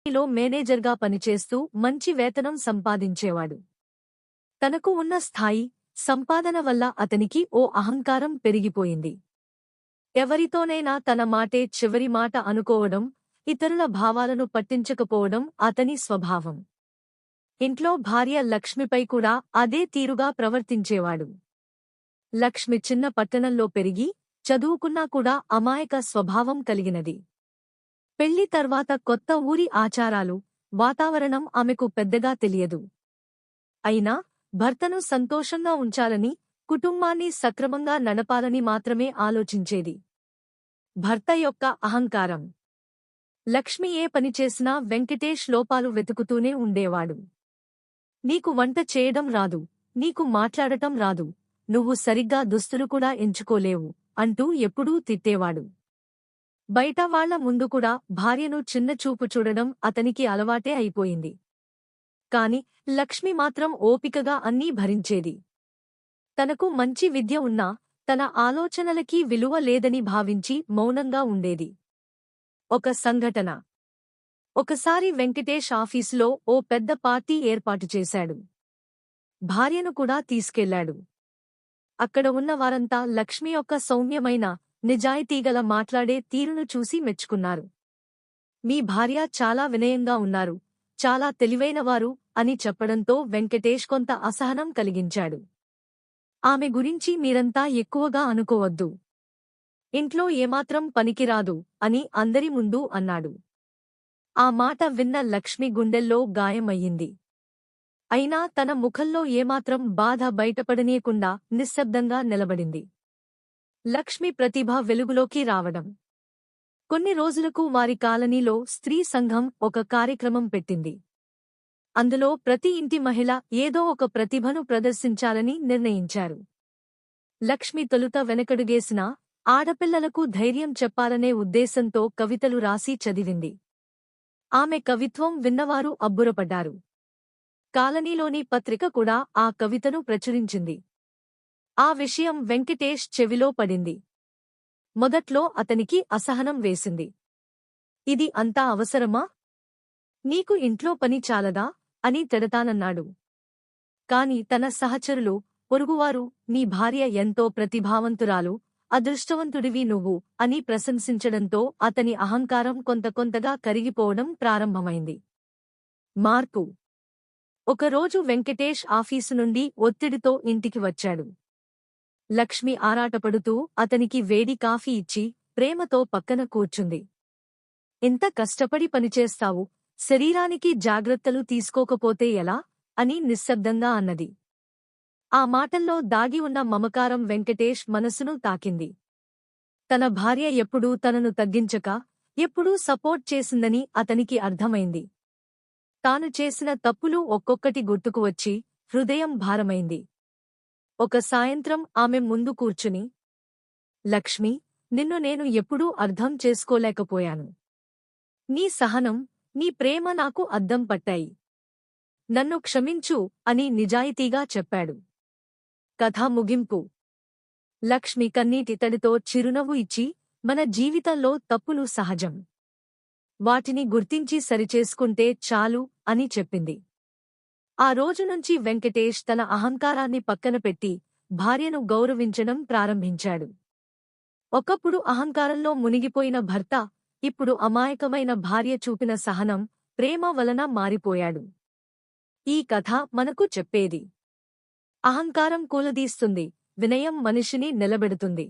లో మేనేజర్గా పనిచేస్తూ మంచి వేతనం సంపాదించేవాడు. తనకు ఉన్న స్థాయి, సంపాదన వల్ల అతనికి ఓ అహంకారం పెరిగిపోయింది. ఎవరితోనైనా తన మాటే చివరి మాట అనుకోవడం, ఇతరుల భావాలను పట్టించకపోవడం అతని స్వభావం. ఇంట్లో భార్య లక్ష్మిపై కూడా అదే తీరుగా ప్రవర్తించేవాడు. లక్ష్మి చిన్న పట్టణంలో పెరిగి, చదువుకున్నా కూడా అమాయక స్వభావం కలిగినది. పెళ్లి తర్వాత కొత్త ఊరి ఆచారాలు, వాతావరణం ఆమెకు పెద్దగా తెలియదు. అయినా భర్తను సంతోషంగా ఉంచాలని, కుటుంబాన్ని సక్రమంగా నడపాలని మాత్రమే ఆలోచించేది. భర్త యొక్క అహంకారం. లక్ష్మి ఏ పని చేసినా వెంకటేష్ లోపాలు వెతుకుతూనే ఉండేవాడు. నీకు వంట చేయడం రాదు, నీకు మాట్లాడటం రాదు, నువ్వు సరిగ్గా దుస్తులు కూడా ఎంచుకోలేవు అంటూ ఎప్పుడూ తిట్టేవాడు. బయట వాళ్ల ముందు కూడా భార్యను చిన్నచూపు చూడడం అతనికి అలవాటే అయిపోయింది. కాని లక్ష్మి మాత్రం ఓపికగా అన్నీ భరించేది. తనకు మంచి విద్య ఉన్నా తన ఆలోచనలకి విలువ లేదని భావించి మౌనంగా ఉండేది. ఒక సంఘటన. ఒకసారి వెంకటేష్ ఆఫీసులో ఓ పెద్ద పార్టీ ఏర్పాటు చేశాడు. భార్యను కూడా తీసుకెళ్లాడు. అక్కడ ఉన్న వారంతా లక్ష్మి యొక్క సౌమ్యమైన, నిజాయితీగల మాట్లాడే తీరును చూసి మెచ్చుకున్నారు. మీ భార్య చాలా వినయంగా ఉన్నారు, చాలా తెలివైనవారు అని చెప్పడంతో వెంకటేష్ కొంత అసహనం కలిగించాడు. ఆమె గురించి మీరంతా ఎక్కువగా అనుకోవద్దు. ఇంట్లో ఏమాత్రం పనికిరాదు అని అందరి ముందు అన్నాడు. ఆ మాట విన్న లక్ష్మి గుండెల్లో గాయమయ్యింది. అయినా తన ముఖంలో ఏమాత్రం బాధ బయటపడనీయకుండా నిశ్శబ్దంగా నిలబడింది. లక్ష్మి ప్రతిభ వెలుగులోకి రావడం. కొన్ని రోజులకు వారి కాలనీలో స్త్రీ సంఘం ఒక కార్యక్రమం పెట్టింది. అందులో ప్రతి ఇంటి మహిళ ఏదో ఒక ప్రతిభను ప్రదర్శించాలని నిర్ణయించారు. లక్ష్మి తొలుత వెనకడుగేసినా, ఆడపిల్లలకు ధైర్యం చెప్పాలనే ఉద్దేశంతో కవితలు రాసి చదివింది. ఆమె కవిత్వం విన్నవారు అబ్బురపడ్డారు. కాలనీలోని పత్రిక కూడా ఆ కవితను ప్రచురించింది. ఆ విషయం వెంకటేష్ చెవిలో పడింది. మొదట్లో అతనికి అసహనం వేసింది. ఇది అంతా అవసరమా? నీకు ఇంట్లో పని చాలదా అని తిడతానన్నాడు. కాని తన సహచరులు, పొరుగువారు నీ భార్య ఎంతో ప్రతిభావంతురాలు, అదృష్టవంతుడివి నువ్వు అని ప్రశంసించడంతో అతని అహంకారం కొంతగా కరిగిపోవడం ప్రారంభమైంది. మార్పు. ఒకరోజు వెంకటేష్ ఆఫీసు నుండి ఒత్తిడితో ఇంటికి వచ్చాడు. లక్ష్మి ఆరాటపడుతూ అతనికి వేడి కాఫీ ఇచ్చి ప్రేమతో పక్కన కూర్చుంది. ఇంత కష్టపడి పనిచేస్తావు, శరీరానికి జాగ్రత్తలు తీసుకోకపోతే ఎలా అని నిశ్శబ్దంగా అన్నది. ఆ మాటల్లో దాగి ఉన్న మమకారం వెంకటేష్ మనసును తాకింది. తన భార్య ఎప్పుడూ తనను తగ్గించక, ఎప్పుడూ సపోర్ట్ చేసిందని అతనికి అర్థమైంది. తాను చేసిన తప్పులు ఒక్కొక్కటి గుర్తుకు వచ్చి హృదయం భారమైంది. ఒక సాయంత్రం ఆమె ముందు కూర్చుని, లక్ష్మి, నిన్ను నేను ఎప్పుడూ అర్థం చేసుకోలేకపోయాను. నీ సహనం, నీ ప్రేమ నాకు అద్దం పట్టాయి. నన్ను క్షమించు అని నిజాయితీగా చెప్పాడు. కథ ముగింపు. లక్ష్మి కన్నీటి తడితో చిరునవ్వు ఇచ్చి, మన జీవితంలో తప్పులు సహజం. వాటిని గుర్తించి సరిచేసుకుంటే చాలు అని చెప్పింది. ఆ రోజు నుంచి వెంకటేష్ తన అహంకారాన్ని పక్కన పెట్టి భార్యను గౌరవించడం ప్రారంభించాడు. ఒకప్పుడు అహంకారంలో మునిగిపోయిన భర్త ఇప్పుడు అమాయకమైన భార్య చూపిన సహనం, ప్రేమ వలన మారిపోయాడు. ఈ కథ మనకు చెప్పేది, అహంకారం కూలదీస్తుంది, వినయం మనిషిని నిలబెడుతుంది.